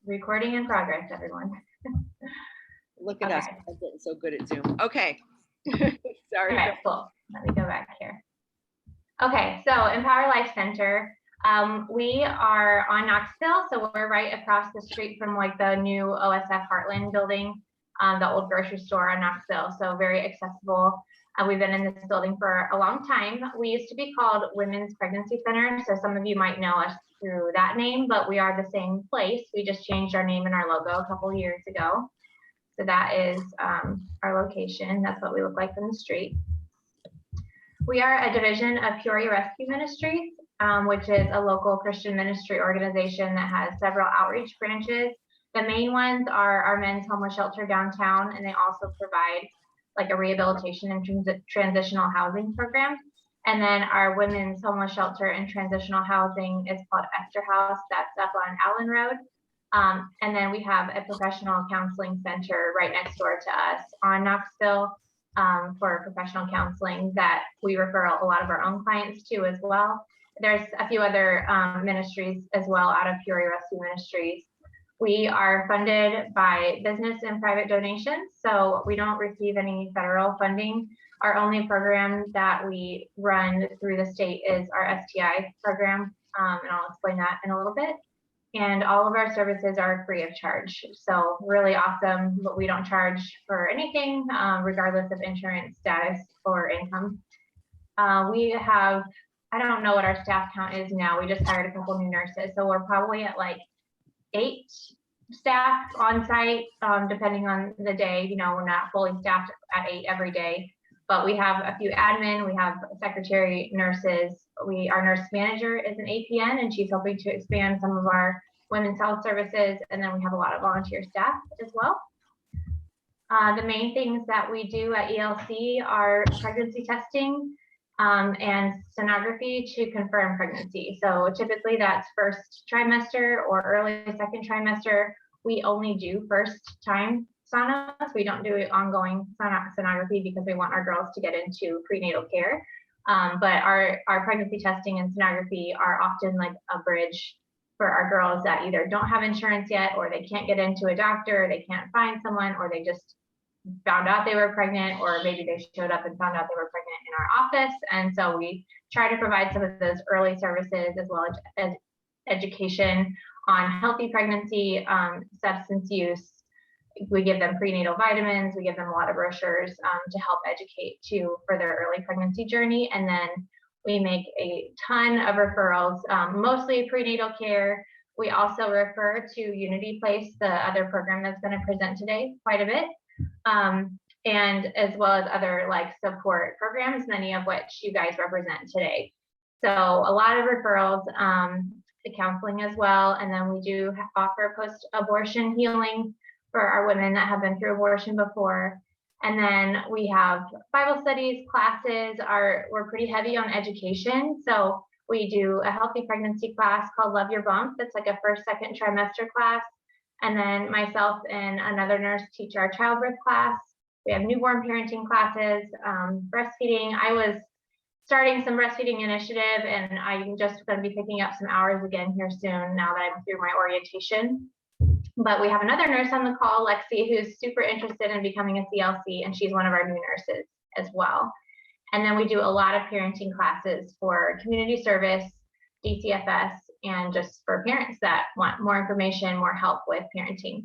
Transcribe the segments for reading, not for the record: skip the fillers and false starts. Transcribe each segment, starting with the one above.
Recording in progress, everyone. Look at us, I'm getting so good at Zoom. Okay. Sorry. Okay, cool. Let me go back here. Okay, so Empower Life Center. We are on Knoxville, so we're right across the street from like the new OSF Heartland building, the old grocery store on Knoxville, so very accessible. We've been in this building for a long time. We used to be called Women's Pregnancy Center, so some of you might know us through that name, but we are the same place. We just changed our name and our logo a couple years ago. So that is our location. That's what we look like from the street. We are a division of Peoria Rescue Ministries, which is a local Christian ministry organization that has several outreach branches. The main ones are our men's homeless shelter downtown, and they also provide like a rehabilitation and transitional housing program. And then our women's homeless shelter and transitional housing is called Esther House. That's up on Allen Road. And then we have a professional counseling center right next door to us on Knoxville for professional counseling that we refer a lot of our own clients to as well. There's a few other ministries as well out of Peoria Rescue Ministries. We are funded by business and private donations, so we don't receive any federal funding. Our only program that we run through the state is our STI program, and I'll explain that in a little bit. And all of our services are free of charge, so really awesome, but we don't charge for anything, regardless of insurance status or income. We have, I don't know what our staff count is now, we just hired a couple new nurses, so we're probably at like 8 staff on site, depending on the day. You know, we're not fully staffed at 8 every day, but we have a few admin, we have secretary, nurses. Our nurse manager is an APN, and she's hoping to expand some of our women's health services. And then we have a lot of volunteer staff as well. The main things that we do at ELC are pregnancy testing and sonography to confirm pregnancy. So typically that's first trimester or early second trimester. We only do first time sonos. We don't do ongoing sonography because we want our girls to get into prenatal care. But our pregnancy testing and sonography are often like a bridge for our girls that either don't have insurance yet, or they can't get into a doctor, they can't find someone, or they just found out they were pregnant, or maybe they showed up and found out they were pregnant in our office. And so we try to provide some of those early services as well as education on healthy pregnancy, substance use. We give them prenatal vitamins, we give them a lot of brochures to help educate for their early pregnancy journey. And then we make a ton of referrals, mostly prenatal care. We also refer to UnityPlace, the other program that's going to present today, quite a bit. And as well as other like support programs, many of which you guys represent today. So a lot of referrals, to counseling as well. And then we do offer post-abortion healing for our women that have been through abortion before. And then we have Bible studies, classes. We're pretty heavy on education. So we do a healthy pregnancy class called Love Your Bump. That's like a first, second trimester class. And then myself and another nurse teach our childbirth class. We have newborn parenting classes, breastfeeding. I was starting some breastfeeding initiative, and I'm just going to be picking up some hours again here soon now that I'm through my orientation. But we have another nurse on the call, Lexi, who's super interested in becoming a CLC, and she's one of our new nurses as well. And then we do a lot of parenting classes for community service, DCFS, and just for parents that want more information, more help with parenting.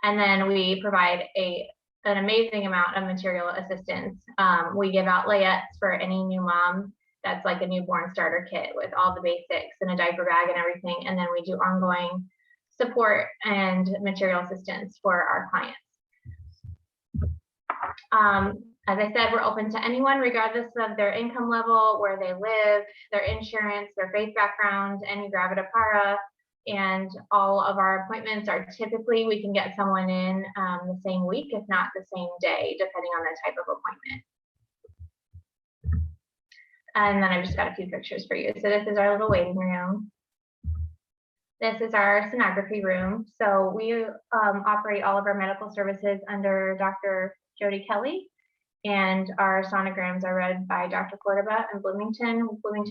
And then we provide an amazing amount of material assistance. We give out layups for any new mom that's like a newborn starter kit with all the basics and a diaper bag and everything. And then we do ongoing support and material assistance for our clients. As I said, we're open to anyone regardless of their income level, where they live, their insurance, their faith background, any gravida para. And all of our appointments are typically, we can get someone in the same week, if not the same day, depending on the type of appointment. And then I've just got a few pictures for you. So this is our little waiting room. This is our sonography room. So we operate all of our medical services under Dr. Jody Kelly, and our sonograms are read by Dr. Cordoba in Bloomington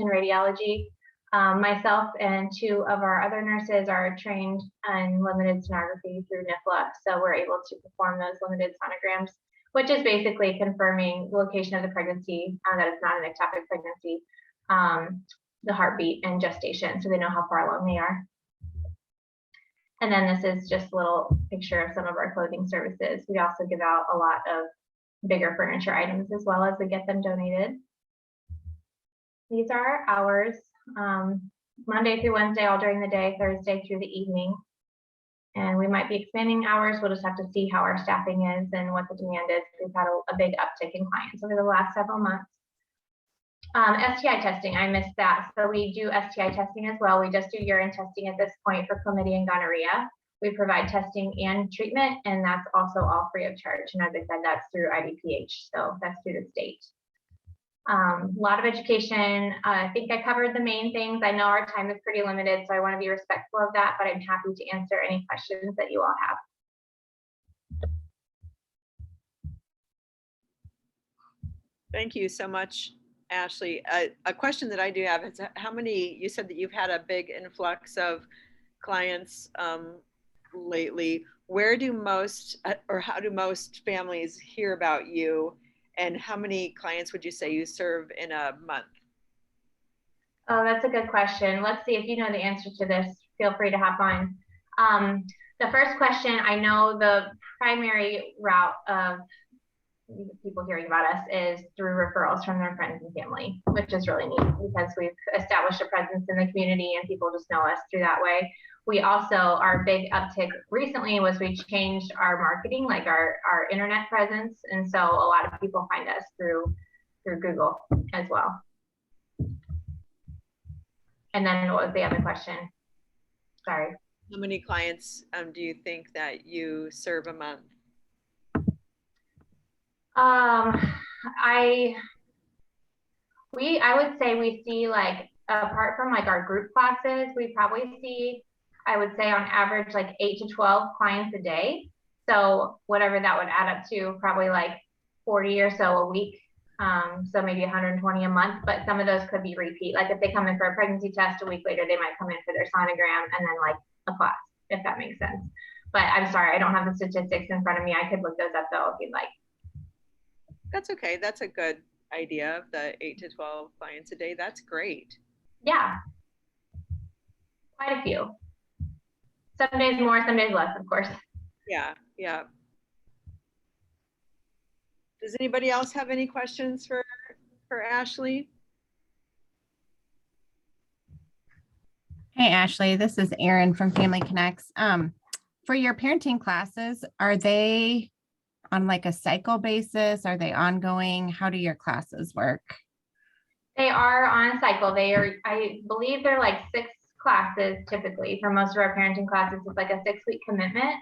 Radiology. Myself and two of our other nurses are trained in limited sonography through NIFLA, so we're able to perform those limited sonograms, which is basically confirming the location of the pregnancy, that it's not an ectopic pregnancy, the heartbeat and gestation, so they know how far along they are. And then this is just a little picture of some of our clothing services. We also give out a lot of bigger furniture items as well as we get them donated. These are our hours, Monday through Wednesday, all during the day, Thursday through the evening. And we might be expanding hours. We'll just have to see how our staffing is and what the demand is. We've had a big uptick in clients over the last several months. STI testing, I missed that. So we do STI testing as well. We just do urine testing at this point for chlamydia and gonorrhea. We provide testing and treatment, and that's also all free of charge. And as I said, that's through IDPH, so that's through the state. A lot of education. I think I covered the main things. I know our time is pretty limited, so I want to be respectful of that, but I'm happy to answer any questions that you all have. Thank you so much, Ashley. A question that I do have is how many, you said that you've had a big influx of clients lately. Where do most, or how do most families hear about you? And how many clients would you say you serve in a month? Oh, that's a good question. Let's see if you know the answer to this. Feel free to hop on. The first question, I know the primary route of people hearing about us is through referrals from their friends and family, which is really neat because we've established a presence in the community and people just know us through that way. We also, our big uptick recently was we changed our marketing, like our internet presence. And so a lot of people find us through Google as well. And then what was the other question? Sorry. How many clients do you think that you serve a month? I would say we see, like, apart from like our group classes, we probably see, I would say on average, like 8 to 12 clients a day. So whatever that would add up to, probably like 40 or so a week. So maybe 120 a month, but some of those could be repeat. Like if they come in for a pregnancy test, a week later, they might come in for their sonogram and then like a class, if that makes sense. But I'm sorry, I don't have the statistics in front of me. I could look those up though, if you'd like. That's okay. That's a good idea of the 8 to 12 clients a day. That's great. Yeah. Quite a few. Some days more, some days less, of course. Yeah, yeah. Does anybody else have any questions for Ashley? Hey, Ashley, this is Erin from Family Connects. For your parenting classes, are they on like a cycle basis? Are they ongoing? How do your classes work? They are on a cycle. They are, I believe they're like 6 classes typically. For most of our parenting classes, it's like a 6-week commitment.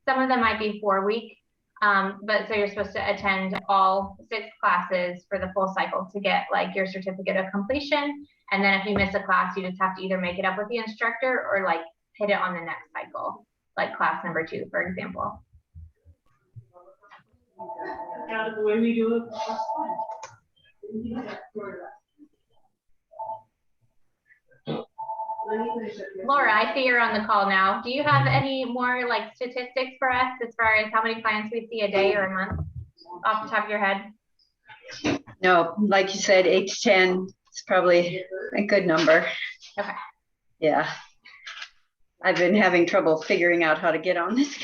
Some of them might be 4-week. But so you're supposed to attend all 6 classes for the full cycle to get like your certificate of completion. And then if you miss a class, you just have to either make it up with the instructor or like hit it on the next cycle, like class number 2, for example. Yeah, the way we do it. Laura, I see you're on the call now. Do you have any more like statistics for us as far as how many clients we see a day or a month off the top of your head? No, like you said, 8 to 10 is probably a good number. Okay. Yeah. I've been having trouble figuring out how to get on this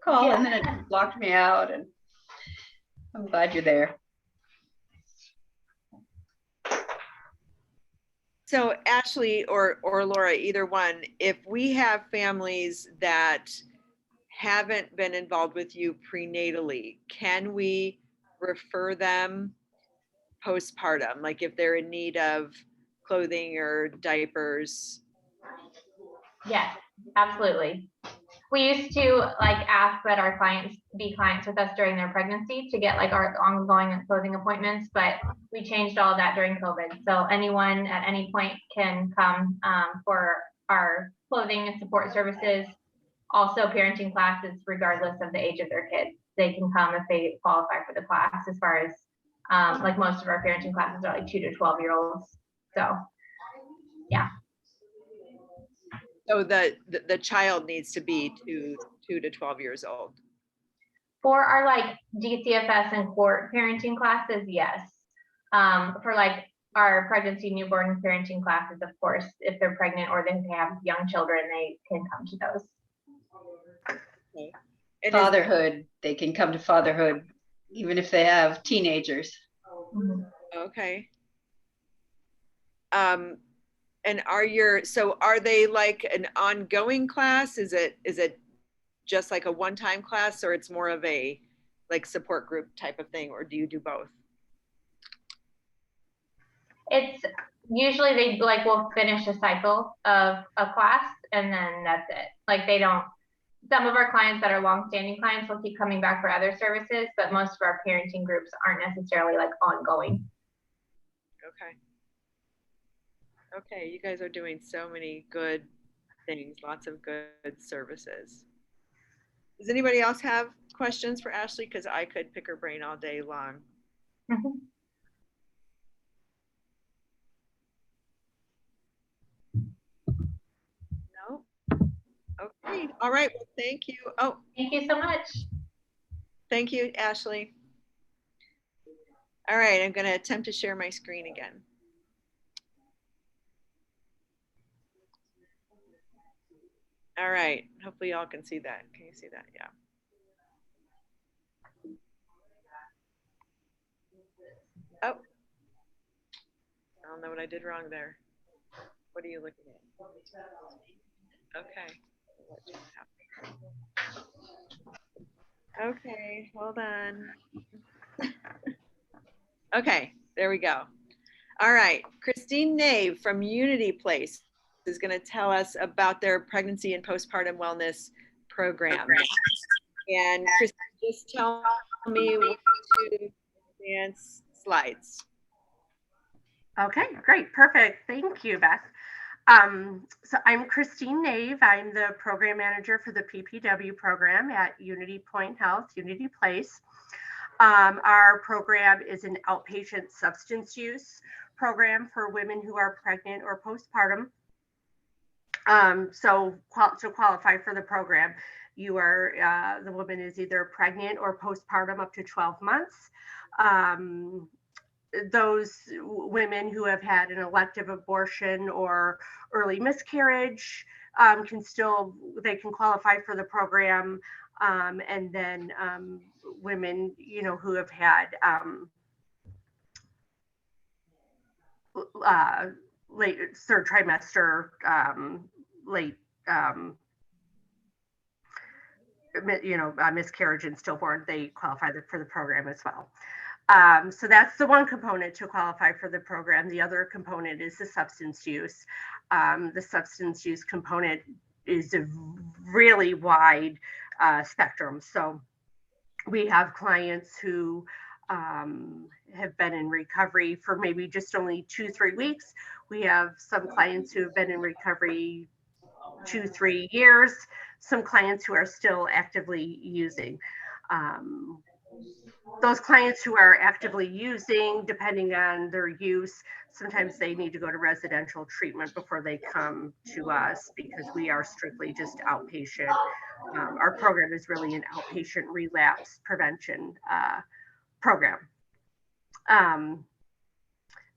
call and then it blocked me out, and I'm glad you're there. So Ashley or Laura, either one, if we have families that haven't been involved with you prenatally, can we refer them postpartum? Like if they're in need of clothing or diapers? Yes, absolutely. We used to like ask that our clients be clients with us during their pregnancy to get like our ongoing clothing appointments, but we changed all of that during COVID. So anyone at any point can come for our clothing and support services. Also parenting classes, regardless of the age of their kids. They can come if they qualify for the class, as far as like most of our parenting classes are like 2 to 12-year-olds. So yeah. So the child needs to be 2 to 12 years old. For our like DCFS and court parenting classes, yes. For like our pregnancy, newborn parenting classes, of course, if they're pregnant or if they have young children, they can come to those. Okay. And Fatherhood, they can come to fatherhood even if they have teenagers. Mhm. okay. And are they like an ongoing class? Is it just like a one-time class, or it's more of a like support group type of thing, or do you do both? It's usually they like will finish a cycle of a class and then that's it. Like they don't, some of our clients that are longstanding clients will keep coming back for other services, but most of our parenting groups aren't necessarily like ongoing. Okay. Okay, you guys are doing so many good things, lots of good services. Does anybody else have questions for Ashley? Because I could pick her brain all day long. Mhm. No? Okay, all right, well, thank you. Oh, Thank you so much. thank you, Ashley. All right, I'm gonna attempt to share my screen again. All right, hopefully y'all can see that. Can you see that? Yeah. Oh, I don't know what I did wrong there. What are you looking at? Okay. What just happened? Okay, hold on. Okay, there we go. All right, Christine Nave from UnityPlace is going to tell us about their pregnancy and postpartum wellness program. And Christine, just tell me when to advance slides. Okay, great, perfect. Thank you, Beth. So I'm Christine Nave. I'm the program manager for the PPW program at Unity Point Health, UnityPlace. Our program is an outpatient substance use program for women who are pregnant or postpartum. So to qualify for the program, you are the woman is either pregnant or postpartum up to 12 months. Those women who have had an elective abortion or early miscarriage they can qualify for the program. And then women, who have had late third trimester, late, miscarriage and stillborn, they qualify for the program as well. So that's the one component to qualify for the program. The other component is the substance use. The substance use component is a really wide spectrum. So we have clients who have been in recovery for maybe just only 2-3 weeks. We have some clients who have been in recovery 2-3 years, some clients who are still actively using. Those clients who are actively using, depending on their use, sometimes they need to go to residential treatment before they come to us because we are strictly just outpatient. Our program is really an outpatient relapse prevention program.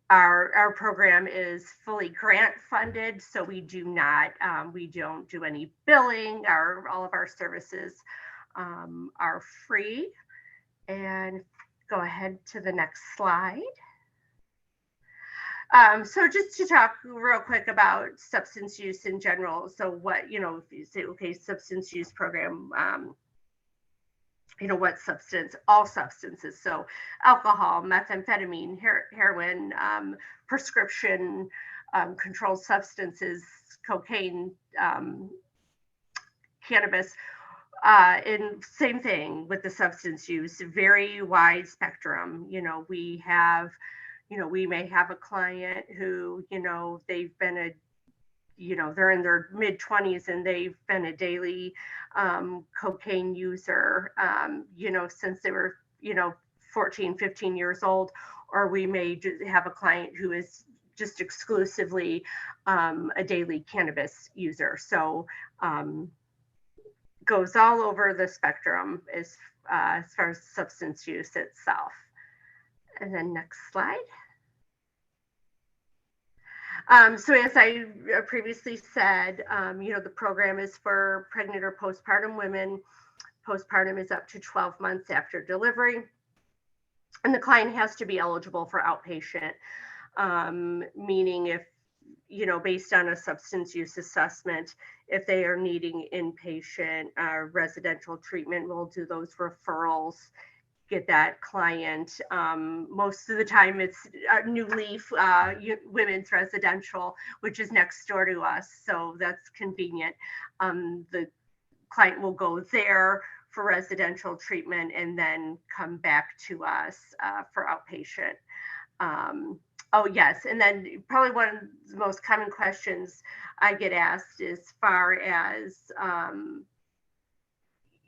Our program is fully grant funded, so we don't do any billing. All of our services are free. And go ahead to the next slide. So just to talk real quick about substance use in general. So what, if you say, okay, substance use program, what substance? All substances. So alcohol, methamphetamine, heroin, prescription controlled substances, cocaine, cannabis. And same thing with the substance use, very wide spectrum. We may have a client who, they've been they're in their mid 20s and they've been a daily cocaine user, since they were, 14, 15 years old. Or we may have a client who is just exclusively a daily cannabis user. So goes all over the spectrum as far as substance use itself. And then next slide. So as I previously said, the program is for pregnant or postpartum women. Postpartum is up to 12 months after delivery. And the client has to be eligible for outpatient, meaning if, based on a substance use assessment, if they are needing inpatient residential treatment, we'll do those referrals, get that client. Most of the time it's New Leaf Women's Residential, which is next door to us. So that's convenient. The client will go there for residential treatment and then come back to us for outpatient. Oh yes, and then probably one of the most common questions I get asked as far as,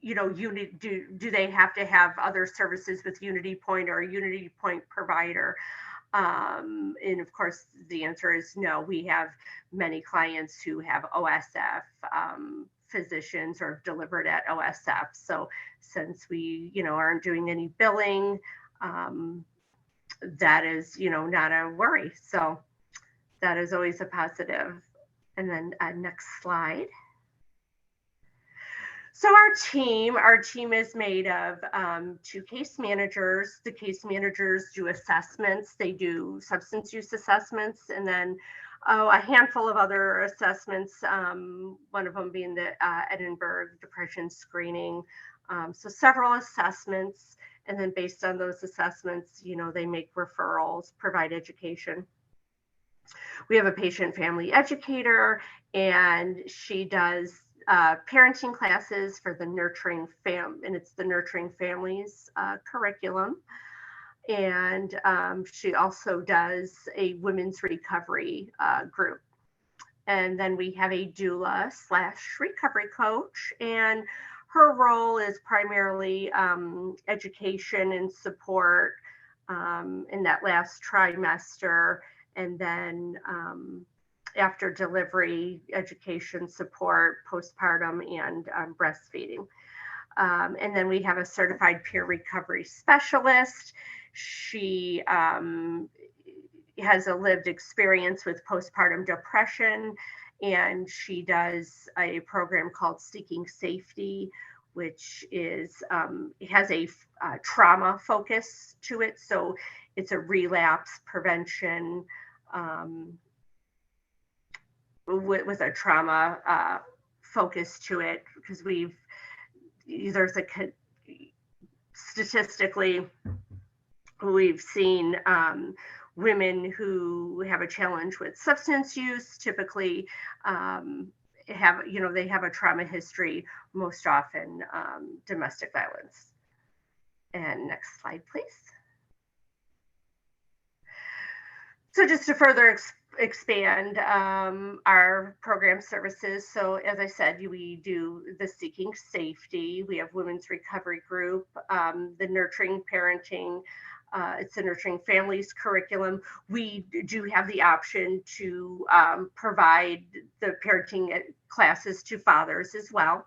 do they have to have other services with UnityPoint or a UnityPoint provider? And of course, the answer is no. We have many clients who have OSF physicians or delivered at OSF. So since we, aren't doing any billing, that is, not a worry. So that is always a positive. And then next slide. So our team is made of 2 case managers. The case managers do assessments. They do substance use assessments, and then a handful of other assessments, one of them being the Edinburgh Depression Screening. So several assessments, and then based on those assessments, they make referrals, provide education. We have a patient family educator, and she does parenting classes for the Nurturing and it's the Nurturing Families curriculum. And she also does a women's recovery group. And then we have a doula / recovery coach, and her role is primarily education and support in that last trimester, and then after delivery, education support, postpartum, and breastfeeding. And then we have a certified peer recovery specialist. She has a lived experience with postpartum depression, and she does a program called Seeking Safety, which is it has a trauma focus to it. So it's a relapse prevention with a trauma focus to it, because statistically, we've seen women who have a challenge with substance use typically they have a trauma history, most often domestic violence. And next slide, please. So just to further expand our program services. So as I said, we do the Seeking Safety. We have Women's Recovery Group, the Nurturing Parenting. It's the Nurturing Families curriculum. We do have the option to provide the parenting classes to fathers as well.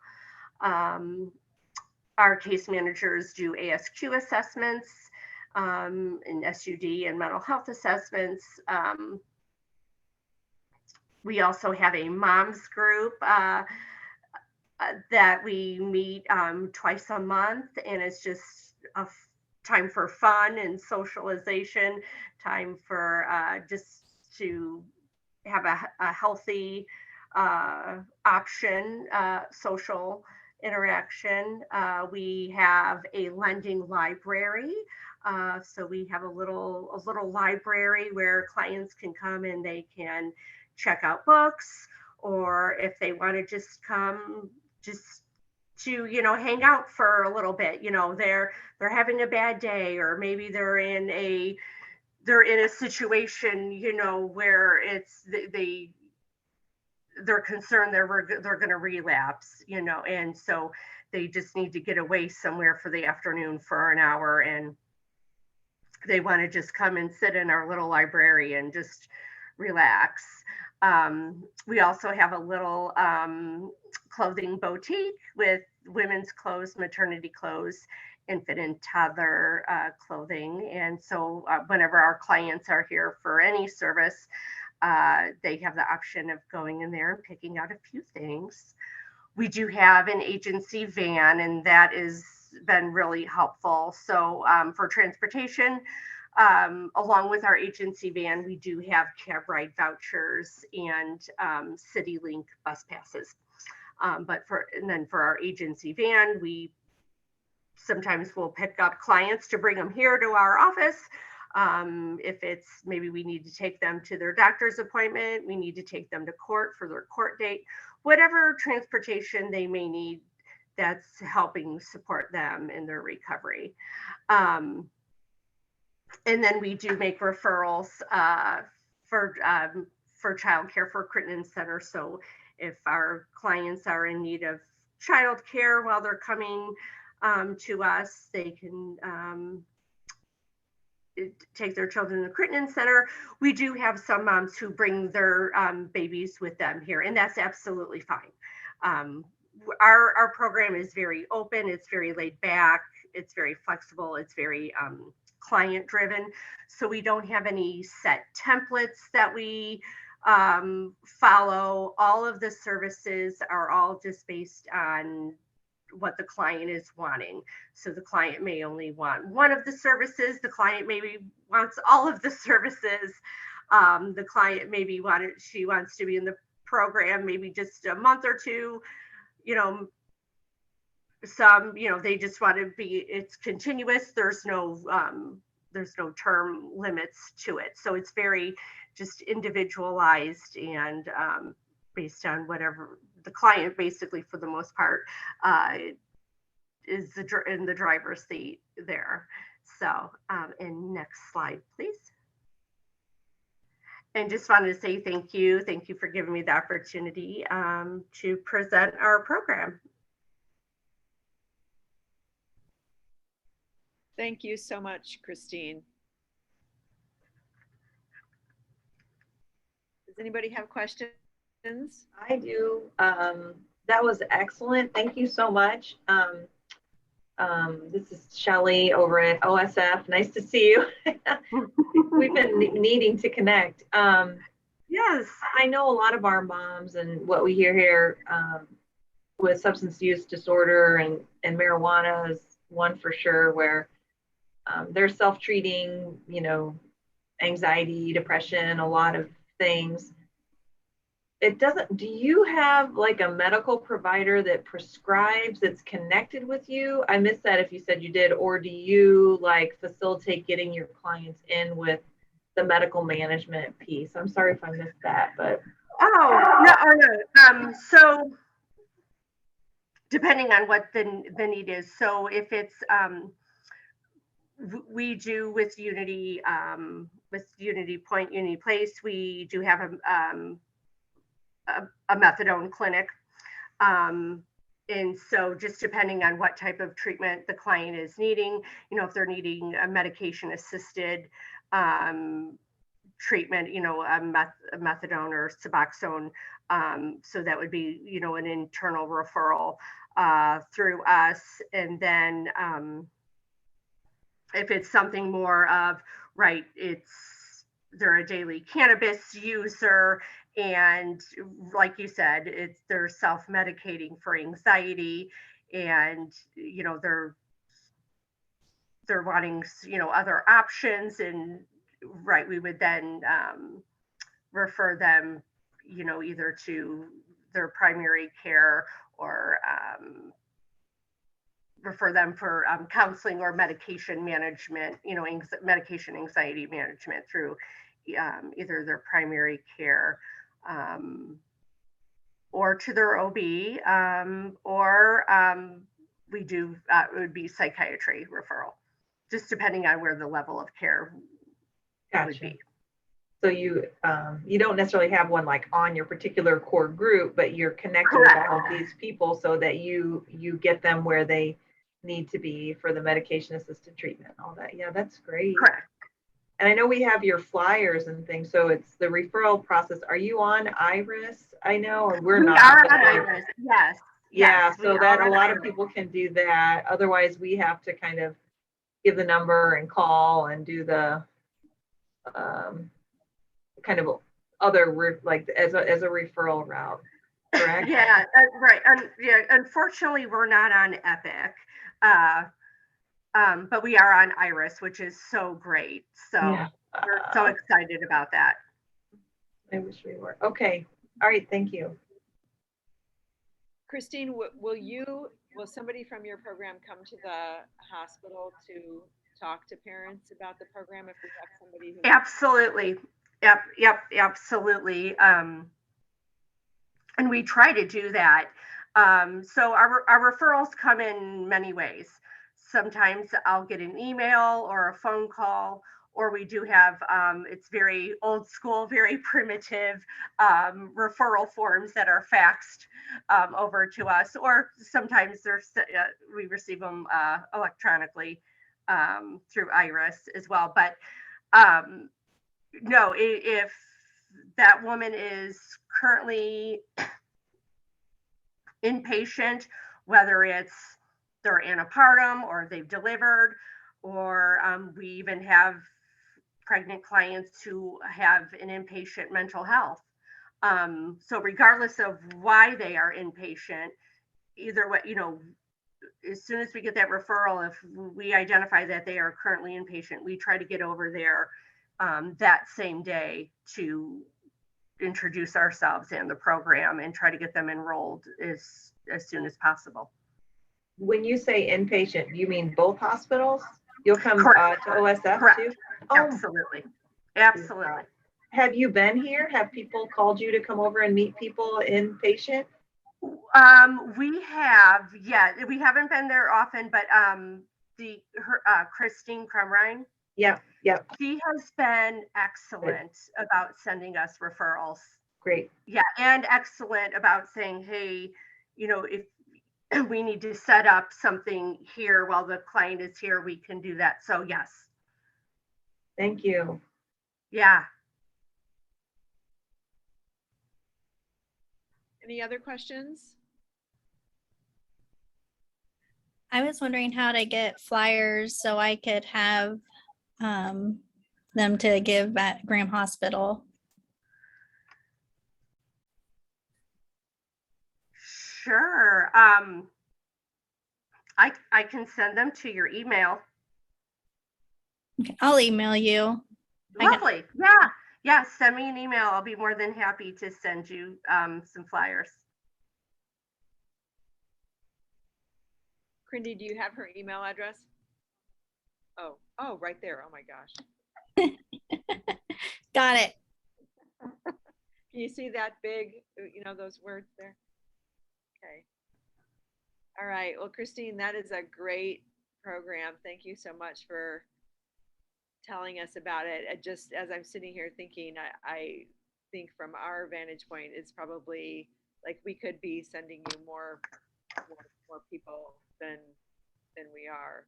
Our case managers do ASQ assessments and SUD and mental health assessments. We also have a moms group that we meet twice a month, and it's just a time for fun and socialization, time for just to have a healthy option, social interaction. We have a lending library. So we have a little library where clients can come and they can check out books, or if they want to just come just to hang out for a little bit, they're having a bad day, or maybe they're in a situation where it's they're concerned they're going to relapse, and so they just need to get away somewhere for the afternoon for an hour, and they want to just come and sit in our little library and just relax. We also have a little clothing boutique with women's clothes, maternity clothes, infant and toddler clothing. And so whenever our clients are here for any service, they have the option of going in there and picking out a few things. We do have an agency van, and that has been really helpful. So for transportation, along with our agency van, we do have cab ride vouchers and CityLink bus passes. But for our agency van, we sometimes will pick up clients to bring them here to our office. If it's maybe we need to take them to their doctor's appointment, we need to take them to court for their court date, whatever transportation they may need, that's helping support them in their recovery. And then we do make referrals for childcare for Crittenden Center. So if our clients are in need of childcare while they're coming to us, they can take their children to the Crittenden Center. We do have some moms who bring their babies with them here, and that's absolutely fine. Our program is very open, it's very laid back, it's very flexible, it's very client driven. So we don't have any set templates that we follow. All of the services are all just based on what the client is wanting. So the client may only want one of the services, the client maybe wants all of the services. The client maybe she wants to be in the program maybe just a month or two, some, they just want to be, it's continuous. There's no term limits to it. So it's very just individualized and based on whatever the client, basically for the most part, is in the driver's seat there. So, and next slide, please. And just wanted to say thank you. Thank you for giving me the opportunity to present our program. Thank you so much, Christine. Does anybody have questions? I do. That was excellent. Thank you so much. This is Shelley over at OSF. Nice to see you. We've been needing to connect. Yes. I know a lot of our moms and what we hear here with substance use disorder and marijuana is one for sure, where they're self-treating, anxiety, depression, a lot of things. Do you have like a medical provider that prescribes, that's connected with you? I missed that if you said you did, or do you like facilitate getting your clients in with the medical management piece? I'm sorry if I missed that, but. No. So depending on what the need is. So if it's, we do with UnityPlace, we do have a methadone clinic. And so just depending on what type of treatment the client is needing, if they're needing a medication assisted treatment, a methadone or Suboxone. So that would be, an internal referral through us. And then if it's something more of, right, they're a daily cannabis user, and like you said, they're self-medicating for anxiety, and they're wanting other options, and right, we would then refer them either to their primary care or refer them for counseling or medication management, medication anxiety management through either their primary care or to their OB, or we do, it would be psychiatry referral, just depending on where the level of care would be. So you don't necessarily have one like on your particular core group, but you're connected with all of these people so that you get them where they need to be for the medication assisted treatment, all that. Yeah, that's great. Correct. And I know we have your flyers and things, so it's the referral process. Are you on Iris? I know, or we're We not. are but on we're- Iris, yes. Yeah, yes, we so are that a on lot of Iris. people can do that. Otherwise, we have to kind of give the number and call and do the kind of other like as a referral route, correct? Yeah, right. Yeah, unfortunately, we're not on Epic, but we are on Iris, which is so great. So Yeah. we're so excited about that. I wish we were. Okay. All right. Thank you. Christine, will somebody from your program come to the hospital to talk to parents about the program if we have somebody who? Absolutely. Yep, absolutely. And we try to do that. So our referrals come in many ways. Sometimes I'll get an email or a phone call, or we do have, it's very old school, very primitive referral forms that are faxed over to us, or sometimes we receive them electronically through Iris as well. But no, if that woman is currently inpatient, whether it's they're antepartum or they've delivered, or we even have pregnant clients who have an inpatient mental health. So regardless of why they are inpatient, either way, as soon as we get that referral, if we identify that they are currently inpatient, we try to get over there that same day to introduce ourselves and the program and try to get them enrolled as soon as possible. When you say inpatient, you mean both hospitals? You'll come to OSF Correct. too? Absolutely. Absolutely. Have you been here? Have people called you to come over and meet people inpatient? We have, yeah, we haven't been there often, but Christine Crumrine. Yep. She has been excellent about sending us referrals. Great. Yeah, and excellent about saying, hey, if we need to set up something here while the client is here, we can do that. So yes. Thank you. Yeah. Any other questions? I was wondering how to get flyers so I could have them to give at Graham Hospital. Sure. I can send them to your email. Okay, I'll email you. Lovely. Yeah. Send me an email. I'll be more than happy to send you some flyers. Crindy, do you have her email address? Oh, right there. Oh my gosh. Got it. Can you see that big, those words there? Okay. All right. Well, Christine, that is a great program. Thank you so much for telling us about it. Just as I'm sitting here thinking, I think from our vantage point, it's probably like we could be sending you more people than we are.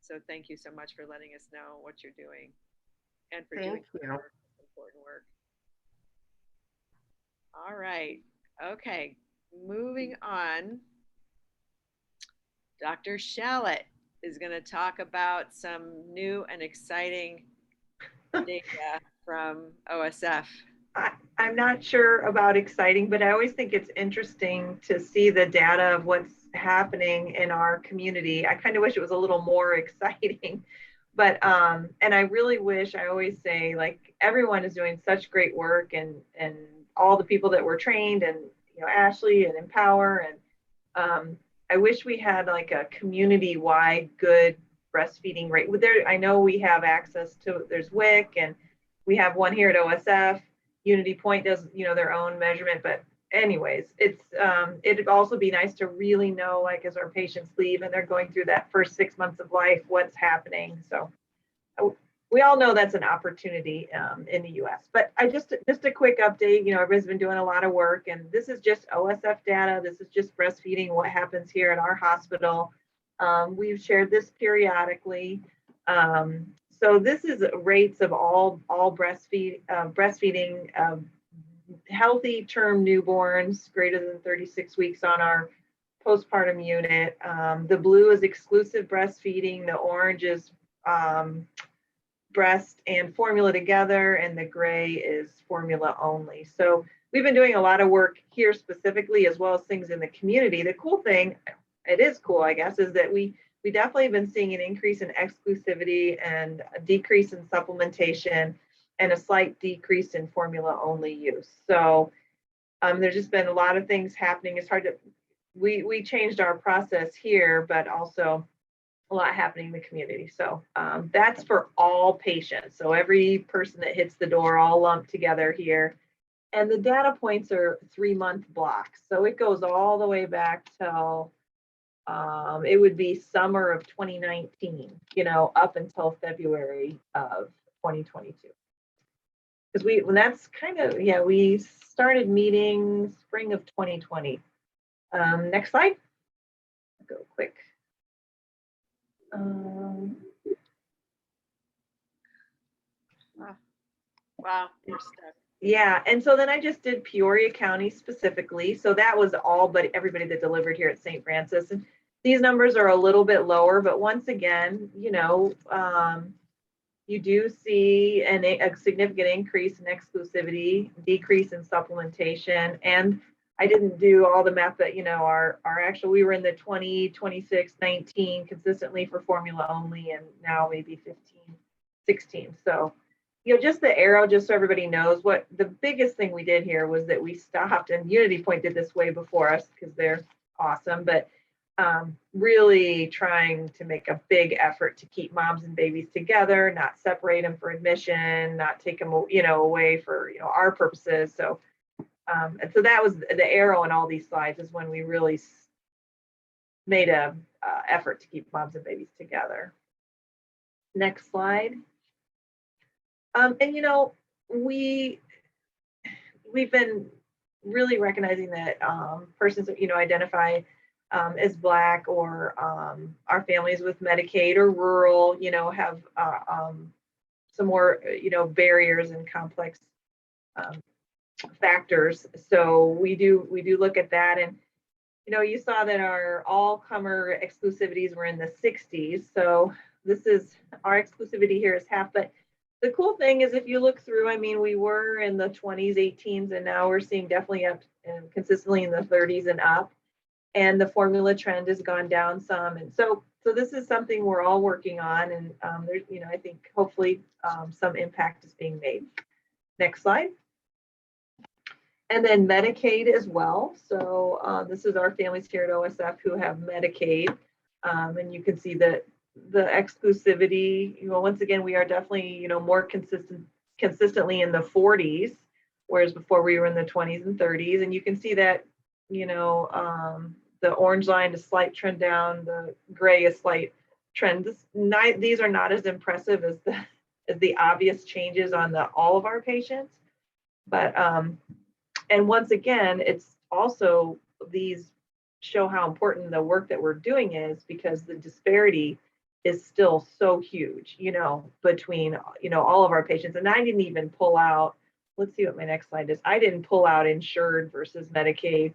So thank you so much for letting us know what you're doing and for doing important work. All right. Okay. Moving on. Dr. Shallett is going to talk about some new and exciting data from OSF. I'm not sure about exciting, but I always think it's interesting to see the data of what's happening in our community. I kind of wish it was a little more exciting, but and I really wish, I always say, like, everyone is doing such great work, and all the people that were trained, and Ashley and Empower, and I wish we had like a community-wide good breastfeeding rate. I know we have access to, there's WIC, and we have one here at OSF. UnityPlace does, their own measurement, but anyways, it'd also be nice to really know, like, as our patients leave and they're going through that first 6 months of life, what's happening. So we all know that's an opportunity in the US, but just a quick update. Everybody's been doing a lot of work, and this is just OSF data. This is just breastfeeding, what happens here at our hospital. We've shared this periodically. So this is rates of all breastfeeding, healthy term newborns greater than 36 weeks on our postpartum unit. The blue is exclusive breastfeeding. The orange is breast and formula together, and the gray is formula only. So we've been doing a lot of work here specifically, as well as things in the community. The cool thing, it is cool, I guess, is that we definitely have been seeing an increase in exclusivity and a decrease in supplementation and a slight decrease in formula only use. So there's just been a lot of things happening. It's hard to, we changed our process here, but also a lot happening in the community. So that's for all patients. So every person that hits the door, all lumped together here. And the data points are 3-month blocks. So it goes all the way back till it would be summer of 2019, you know, up until February of 2022. Because when that's kind of, yeah, we started meeting spring of 2020. Next slide. Go quick. Wow, you're stuck. Yeah, and so then I just did Peoria County specifically. So that was all but everybody that delivered here at St. Francis. And these numbers are a little bit lower, but once again, you know, you do see a significant increase in exclusivity, decrease in supplementation. And I didn't do all the math, but you know, our actual, we were in the 20, 26, 19 consistently for formula only, and now maybe 15, 16. So, you know, just the arrow, just so everybody knows what the biggest thing we did here was that we stopped, and UnityPlace did this way before us because they're awesome, but really trying to make a big effort to keep moms and babies together, not separate them for admission, not take them, you know, away for, you know, our purposes. So, and so that was the arrow in all these slides, is when we really made a effort to keep moms and babies together. Next slide. And you know, we've been really recognizing that persons that, you know, identify as Black or our families with Medicaid or rural, you know, have some more, you know, barriers and complex factors. So we do look at that. And you know, you saw that our all-comer exclusivities were in the 60s. So this is, our exclusivity here is half. But the cool thing is, if you look through, I mean, we were in the 20s, 18s, and now we're seeing definitely up and consistently in the 30s and up. And the formula trend has gone down some. And so this is something we're all working on. And there's, you know, I think hopefully some impact is being made. Next slide. And then Medicaid as well. So this is our families here at OSF who have Medicaid. And you can see that the exclusivity, you know, once again, we are definitely, you know, more consistently in the 40s, whereas before we were in the 20s and 30s. And you can see that, you know, the orange line is slight trend down, the gray is slight trend. These are not as impressive as the obvious changes on all of our patients. But and once again, it's also, these show how important the work that we're doing is, because the disparity is still so huge, you know, between, you know, all of our patients. And I didn't even pull out, let's see what my next slide is. I didn't pull out insured versus Medicaid,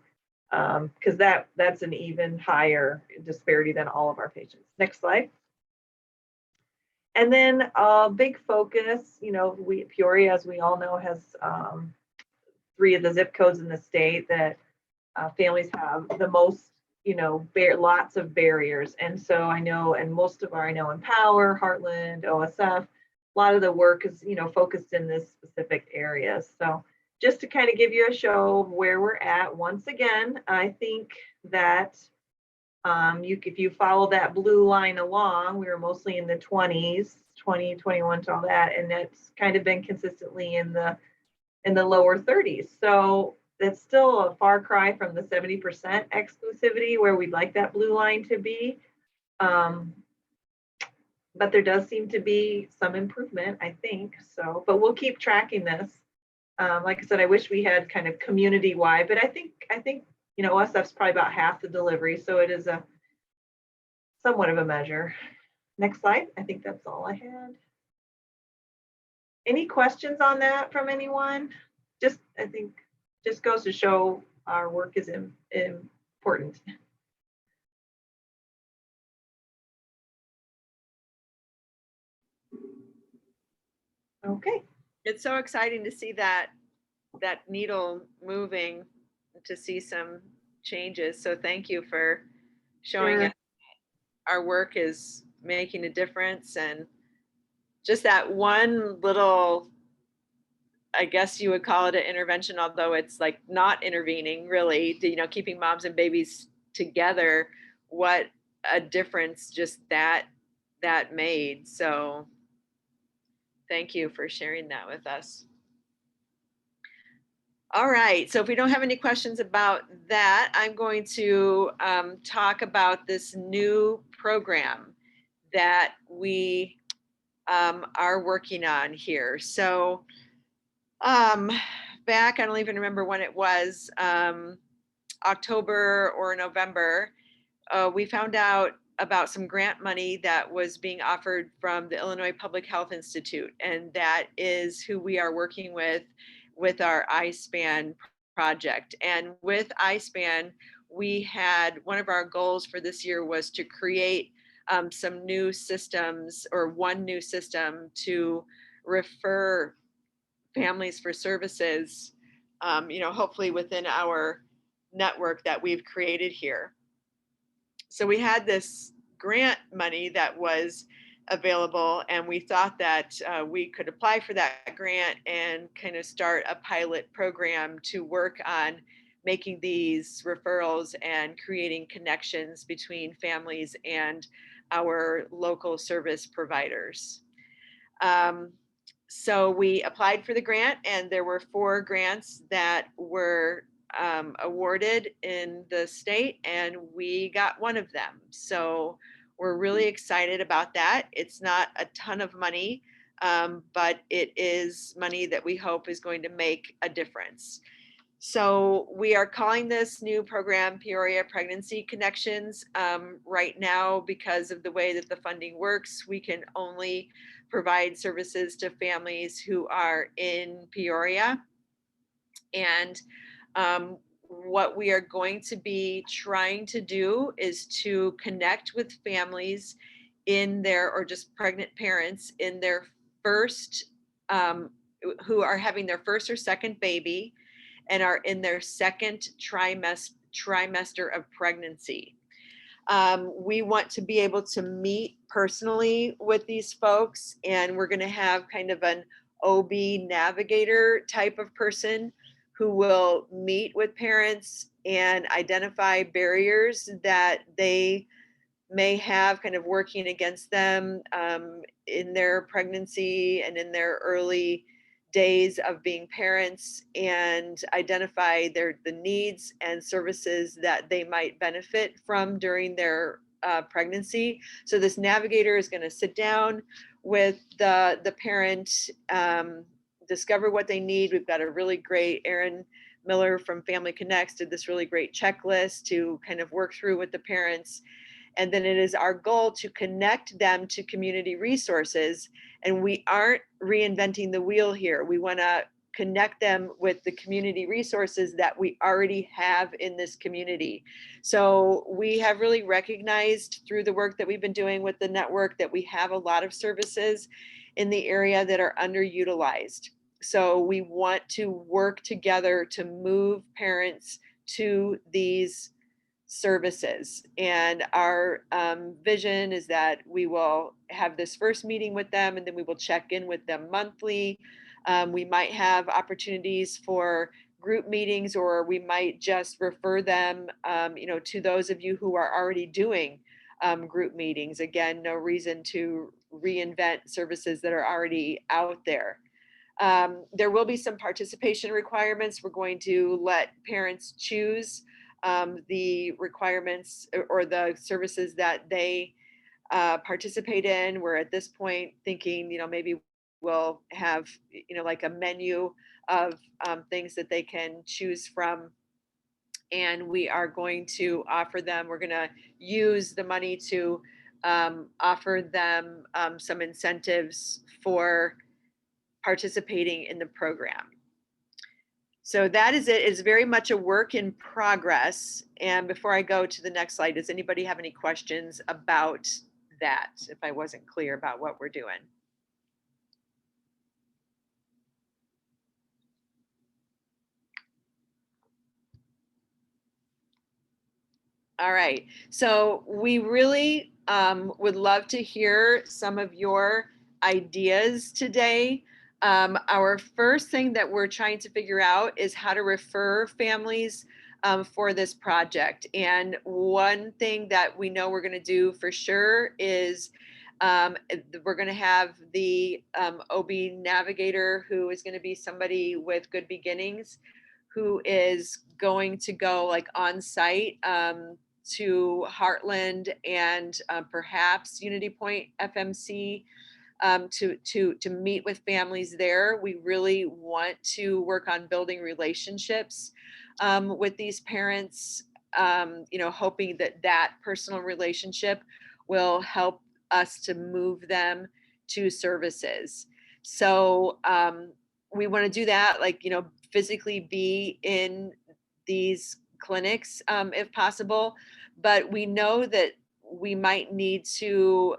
because that's an even higher disparity than all of our patients. Next slide. And then a big focus, you know, Peoria, as we all know, has 3 of the zip codes in the state that families have the most, you know, lots of barriers. And so I know, and most of our, I know, Empower, Heartland, OSF, a lot of the work is, you know, focused in this specific areas. So just to kind of give you a show of where we're at, once again, I think that if you follow that blue line along, we were mostly in the 20s, 20, 21 to all that, and it's kind of been consistently in the lower 30s. So that's still a far cry from the 70% exclusivity where we'd like that blue line to be. But there does seem to be some improvement, I think. So, but we'll keep tracking this. Like I said, I wish we had kind of community-wide, but I think, you know, OSF's probably about half the delivery. So it is somewhat of a measure. Next slide. I think that's all I had. Any questions on that from anyone? Just, I think, just goes to show our work is important. Okay. It's so exciting to see that needle moving, to see some changes. So thank you for showing Sure. us our work is making a difference, and just that one little, I guess you would call it an intervention, although it's like not intervening really, keeping moms and babies together, what a difference just that made. So thank you for sharing that with us. All right, so if we don't have any questions about that, I'm going to talk about this new program that we are working on here. So back, I don't even remember when it was, October or November, we found out about some grant money that was being offered from the Illinois Public Health Institute, and that is who we are working with our iSpan project. And with iSpan, we had, one of our goals for this year was to create some new systems, or one new system to refer families for services, hopefully within our network that we've created here. So we had this grant money that was available, and we thought that we could apply for that grant and kind of start a pilot program to work on making these referrals and creating connections between families and our local service providers. So we applied for the grant, and there were 4 grants that were awarded in the state, and we got one of them. So we're really excited about that. It's not a ton of money, but it is money that we hope is going to make a difference. So we are calling this new program Peoria Pregnancy Connections. Right now, because of the way that the funding works, we can only provide services to families who are in Peoria. And what we are going to be trying to do is to connect with families in their, or just pregnant parents in their first, who are having their first or second baby and are in their second trimester of pregnancy. We want to be able to meet personally with these folks, and we're going to have kind of an OB navigator type of person who will meet with parents and identify barriers that they may have kind of working against them in their pregnancy and in their early days of being parents, and identify the needs and services that they might benefit from during their pregnancy. So this navigator is going to sit down with the parent, discover what they need. We've got a really great, Erin Miller from Family Connects did this really great checklist to kind of work through with the parents. And then it is our goal to connect them to community resources. And we aren't reinventing the wheel here. We want to connect them with the community resources that we already have in this community. So we have really recognized through the work that we've been doing with the network that we have a lot of services in the area that are underutilized. So we want to work together to move parents to these services. And our vision is that we will have this first meeting with them, and then we will check in with them monthly. We might have opportunities for group meetings, or we might just refer them to those of you who are already doing group meetings. Again, no reason to reinvent services that are already out there. There will be some participation requirements. We're going to let parents choose the requirements or the services that they participate in. We're at this point thinking, maybe we'll have, like a menu of things that they can choose from. And we are going to offer them, we're going to use the money to offer them some incentives for participating in the program. So that is it. It's very much a work in progress. And before I go to the next slide, does anybody have any questions about that, if I wasn't clear about what we're doing? All right, so we really would love to hear some of your ideas today. Our first thing that we're trying to figure out is how to refer families for this project. And one thing that we know we're going to do for sure is we're going to have the OB navigator, who is going to be somebody with good beginnings, who is going to go like on site to Heartland and perhaps Unity Point FMC to meet with families there. We really want to work on building relationships with these parents, you know, hoping that that personal relationship will help us to move them to services. So we want to do that, like, you know, physically be in these clinics if possible, but we know that we might need to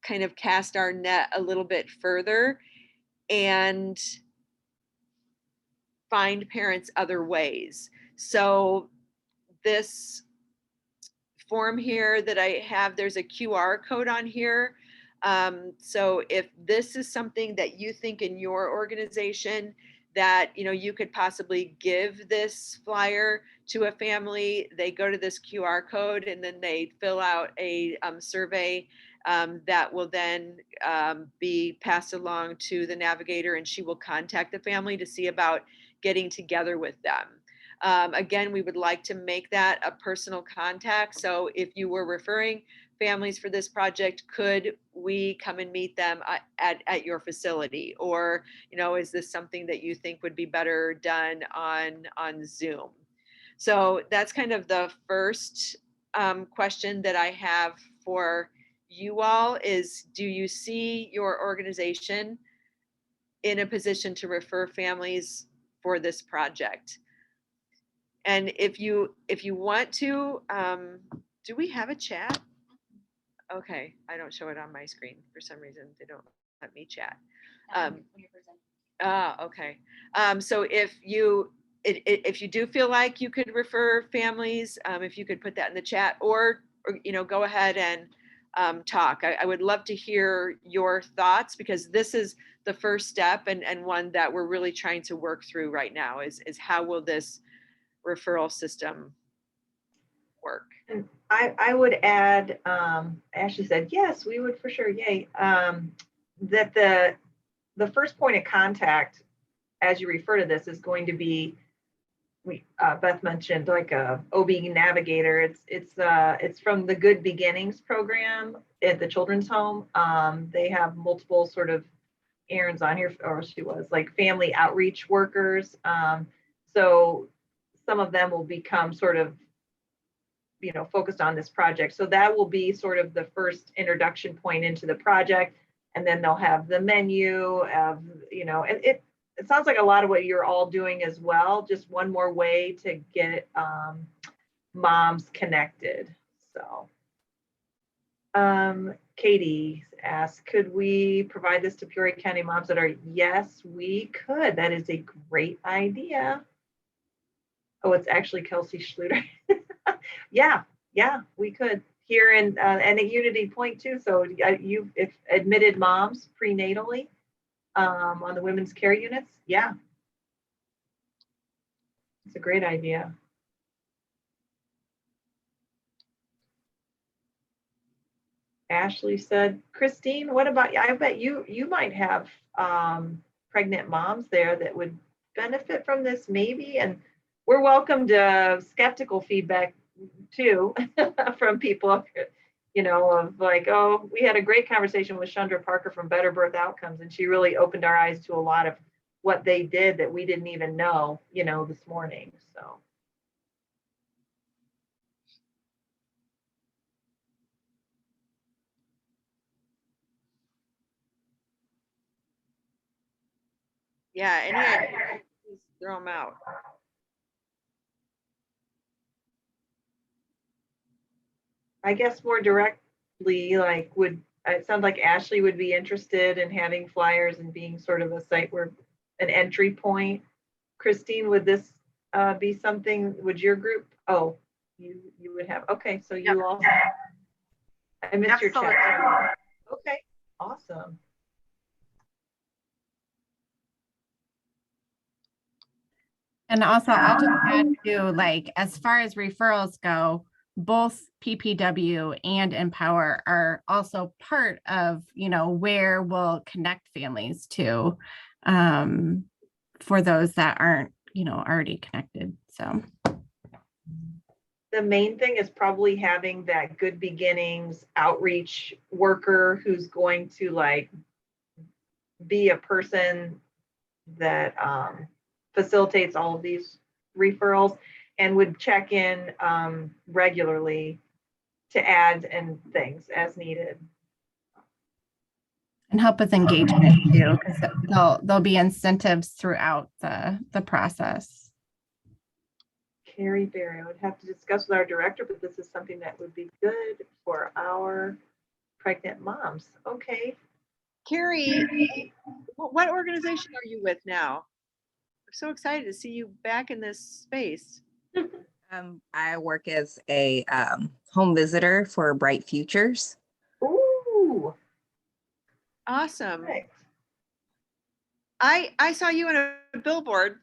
kind of cast our net a little bit further and find parents other ways. So this form here that I have, there's a QR code on here. So if this is something that you think in your organization that, you know, you could possibly give this flyer to a family, they go to this QR code and then they fill out a survey that will then be passed along to the navigator, and she will contact the family to see about getting together with them. Again, we would like to make that a personal contact. So if you were referring families for this project, could we come and meet them at your facility? Or, you know, is this something that you think would be better done on Zoom? So that's kind of the first question that I have for you all is, do you see your organization in a position to refer families for this project? And if you want to, do we have a chat? Okay, I don't show it on my screen for some reason. They don't let me chat. Okay. So if you do feel like you could refer families, if you could put that in the chat, or you know, go ahead and talk. I would love to hear your thoughts, because this is the first step and one that we're really trying to work through right now is how will this referral system work? And I would add, Ashley said, yes, we would for sure, yay. That the first point of contact, as you refer to this, is going to be, Beth mentioned like a OB navigator. It's from the Good Beginnings program at the children's home. They have multiple sort of errands on here, or she was like family outreach workers. So some of them will become sort of, you know, focused on this project. So that will be sort of the first introduction point into the project. And then they'll have the menu of, you know, and it sounds like a lot of what you're all doing as well, just one more way to get moms connected. So Katie asked, could we provide this to Peoria County moms that are? Yes, we could. That is a great idea. Oh, it's actually Kelsey Schluter. Yeah, we could here and at Unity Point too. So you've admitted moms prenatally on the women's care units. Yeah, it's a great idea. Ashley said, Christine, what about you? I bet you might have pregnant moms there that would benefit from this maybe. And we're welcome to skeptical feedback too from people, you know, of like, oh, we had a great conversation with Chandra Parker from Better Birth Outcomes, and she really opened our eyes to a lot of what they did that we didn't even know, you know, this morning. So. Yeah, any ideas, please throw them out. I guess more directly, like it sounds like Ashley would be interested in having flyers and being sort of a site where an entry point. Christine, would this be something, would your group, oh, you would have, okay, so you also, I missed your Absolutely. chat. Okay, awesome. And also, I'll just add to, like, as far as referrals go, both PPW and Empower are also part of, where we'll connect families to, for those that aren't, already connected. So. The main thing is probably having that good beginnings outreach worker who's going to like be a person that facilitates all of these referrals and would check in regularly to add and things as needed. And help with engagement too, because there'll be incentives throughout the process. Carrie Berry, I would have to discuss with our director, but this is something that would be good for our pregnant moms. Okay. Carrie, what organization are you with now? I'm so excited to see you back in this space. I work as a home visitor for Bright Futures. Ooh. Awesome. Thanks. I saw you on a billboard.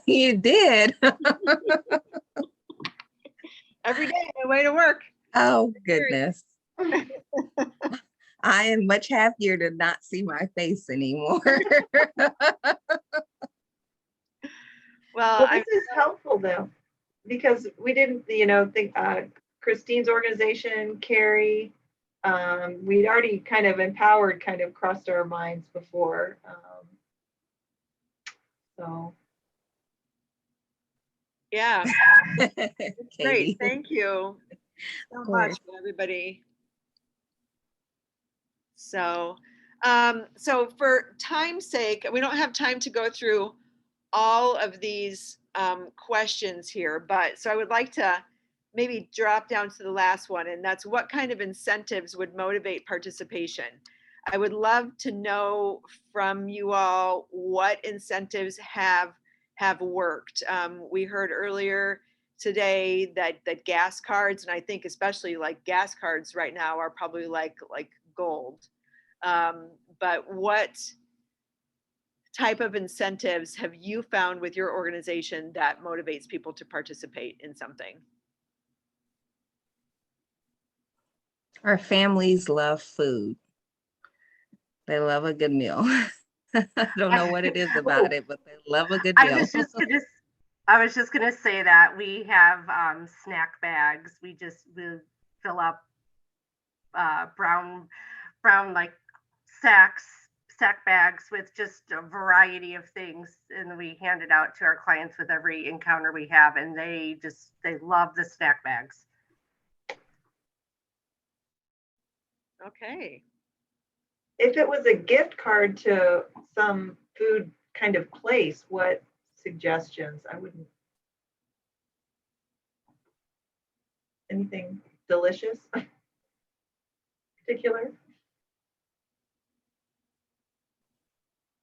You did. Every day on my way to work. Oh, goodness. I am much happier to not see my face anymore. Well, This is helpful though, because we didn't, think Christine's organization, Carrie, we'd already kind of empowered, kind of crossed our minds before. So. Yeah. Katie. Great. Thank you so much for everybody. So, so for time's sake, we don't have time to go through all of these questions here, but so I would like to maybe drop down to the last one, and that's what kind of incentives would motivate participation? I would love to know from you all what incentives have worked. We heard earlier today that gas cards, and I think especially like gas cards right now are probably like gold. But what type of incentives have you found with your organization that motivates people to participate in something? Our families love food. They love a good meal. I don't know what it is about it, but they love a good meal. I was just gonna say that we have snack bags. We fill up brown like sack bags with just a variety of things, and we hand it out to our clients with every encounter we have, and they love the snack bags. Okay. If it was a gift card to some food kind of place, what suggestions? I wouldn't. Anything delicious? Particular?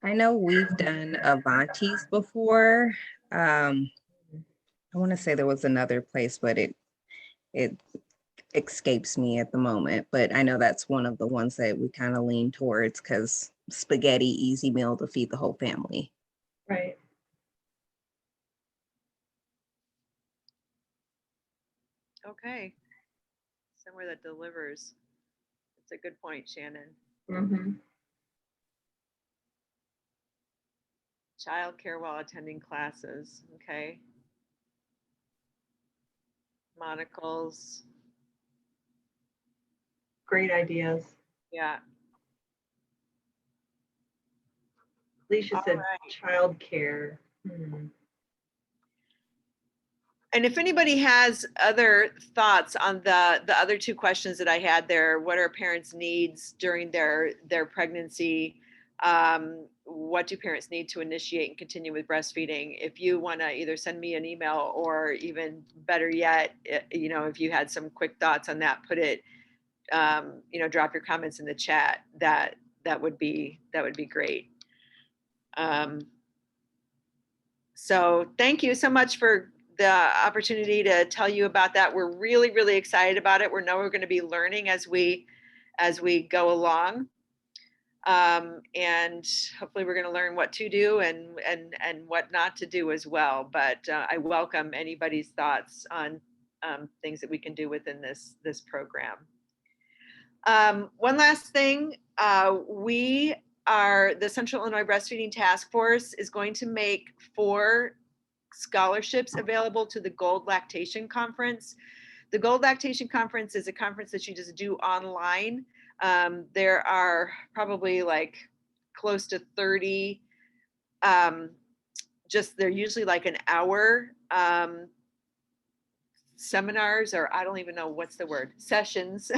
I know we've done Avanti's before. I want to say there was another place, but it escapes me at the moment. But I know that's one of the ones that we kind of lean towards because spaghetti, easy meal to feed the whole family. Right. Okay. Somewhere that delivers. That's a good point, Shannon. Mm-hmm. Childcare while attending classes. Okay. Monocles. Great ideas. Yeah. Alicia said right. childcare. And if anybody has other thoughts on the other two questions that I had there, what are parents' needs during their pregnancy? What do parents need to initiate and continue with breastfeeding? If you want to either send me an email, or even better yet, you know, if you had some quick thoughts on that, put it, you know, drop your comments in the chat. That would be great. So thank you so much for the opportunity to tell you about that. We're really, really excited about it. We know we're going to be learning as we go along. And hopefully we're going to learn what to do and what not to do as well. But I welcome anybody's thoughts on things that we can do within this program. One last thing, the Central Illinois Breastfeeding Task Force is going to make 4 scholarships available to the Gold Lactation Conference. The Gold Lactation Conference is a conference that you just do online. There are probably like close to 30, they're usually like an hour seminars, or I don't even know what's the word, sessions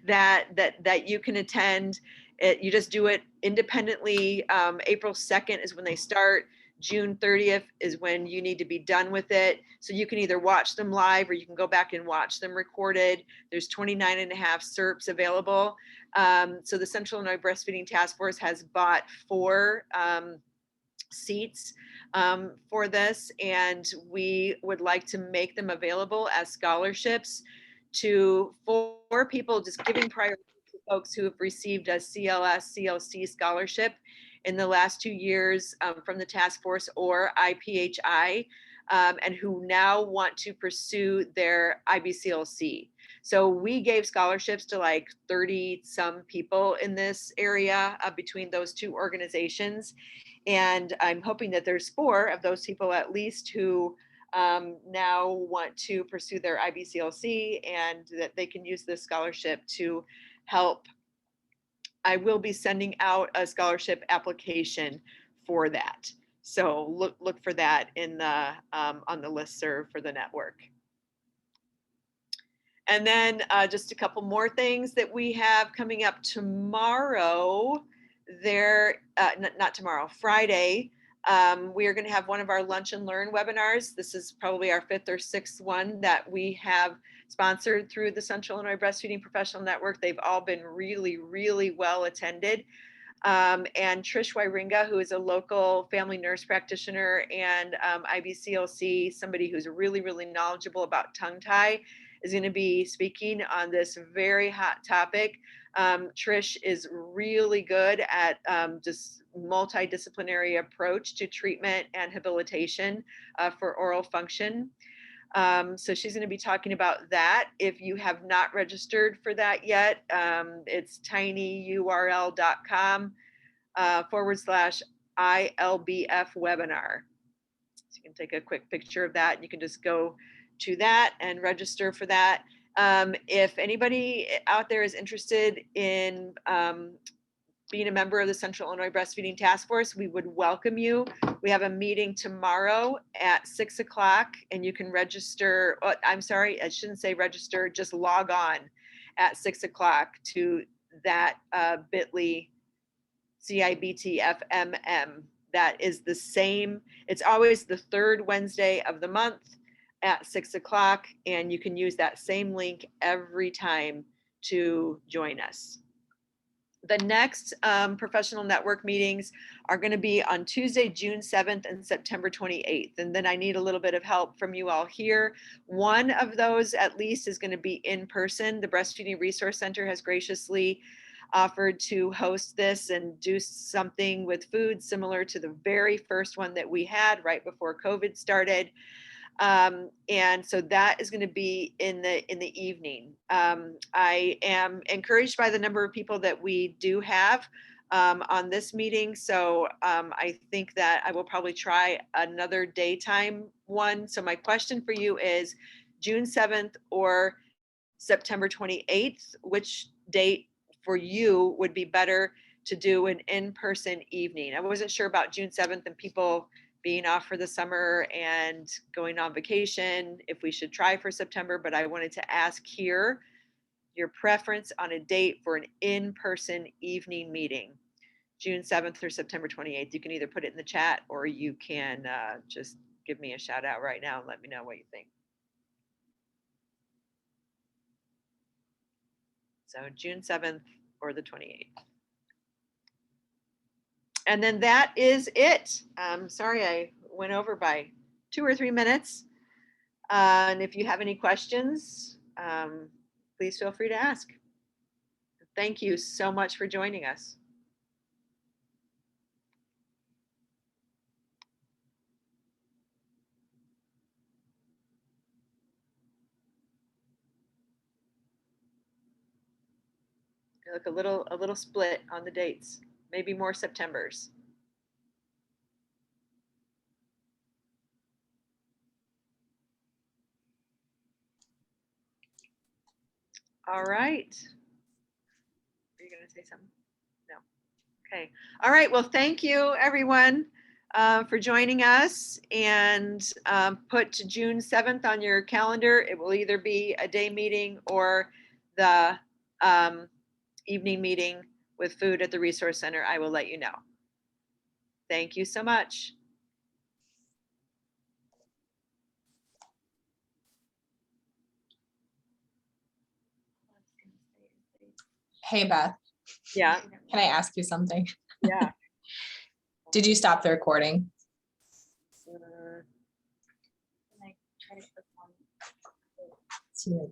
that you can attend. You just do it independently. April 2nd is when they start. June 30th is when you need to be done with it. So you can either watch them live, or you can go back and watch them recorded. There's 29.5 CERPs available. So the Central Illinois Breastfeeding Task Force has bought 4 seats for this, and we would like to make them available as scholarships for people, just giving priority to folks who have received a CLS, CLC scholarship in the last 2 years from the task force or IPHI, and who now want to pursue their IBCLC. So we gave scholarships to like 30 some people in this area between those 2 organizations. And I'm hoping that there's 4 of those people at least who now want to pursue their IBCLC, and that they can use this scholarship to help. I will be sending out a scholarship application for that. So look for that in the on the listserv for the network. And then just a couple more things that we have coming up tomorrow. Not tomorrow, Friday. We are going to have one of our Lunch and Learn webinars. This is probably our 5th or 6th one that we have sponsored through the Central Illinois Breastfeeding Professional Network. They've all been really, really well attended. And Trish Wyringa, who is a local family nurse practitioner and IBCLC, somebody who's really, really knowledgeable about tongue tie, is going to be speaking on this very hot topic. Trish is really good at just multidisciplinary approach to treatment and habilitation for oral function. So she's going to be talking about that. If you have not registered for that yet, it's tinyurl.com /ILBF webinar. So you can take a quick picture of that, and you can just go to that and register for that. If anybody out there is interested in being a member of the Central Illinois Breastfeeding Task Force, we would welcome you. We have a meeting tomorrow at 6 o'clock, and you can register. Oh, I'm sorry, I shouldn't say register, just log on at 6 o'clock to that bit.ly CIBTFMM. That is the same. It's always the 3rd Wednesday of the month at 6 o'clock, and you can use that same link every time to join us. The next professional network meetings are going to be on Tuesday, June 7th and September 28th. And then I need a little bit of help from you all here. One of those at least is going to be in person. The Breastfeeding Resource Center has graciously offered to host this and do something with food similar to the very first one that we had right before COVID started. And so that is going to be in the evening. I am encouraged by the number of people that we do have on this meeting. So I think that I will probably try another daytime one. So my question for you is June 7th or September 28th, which date for you would be better to do an in-person evening? I wasn't sure about June 7th and people being off for the summer and going on vacation, if we should try for September, but I wanted to ask here your preference on a date for an in-person evening meeting. June 7th or September 28th. You can either put it in the chat or you can just give me a shout out right now and let me know what you think. So June 7th or the 28th. And then that is it. Sorry, I went over by 2 or 3 minutes. And if you have any questions, please feel free to ask. Thank you so much for joining us. You look a little split on the dates, maybe more Septembers. All right. Are you going to say something? No. Okay. All right. Well, thank you, everyone, for joining us. And put June 7th on your calendar. It will either be a day meeting or the evening meeting with food at the Resource Center. I will let you know. Thank you so much. Hey, Beth, Yeah. can I ask you something? Yeah. Did you stop the recording? Can I try to click on? See you.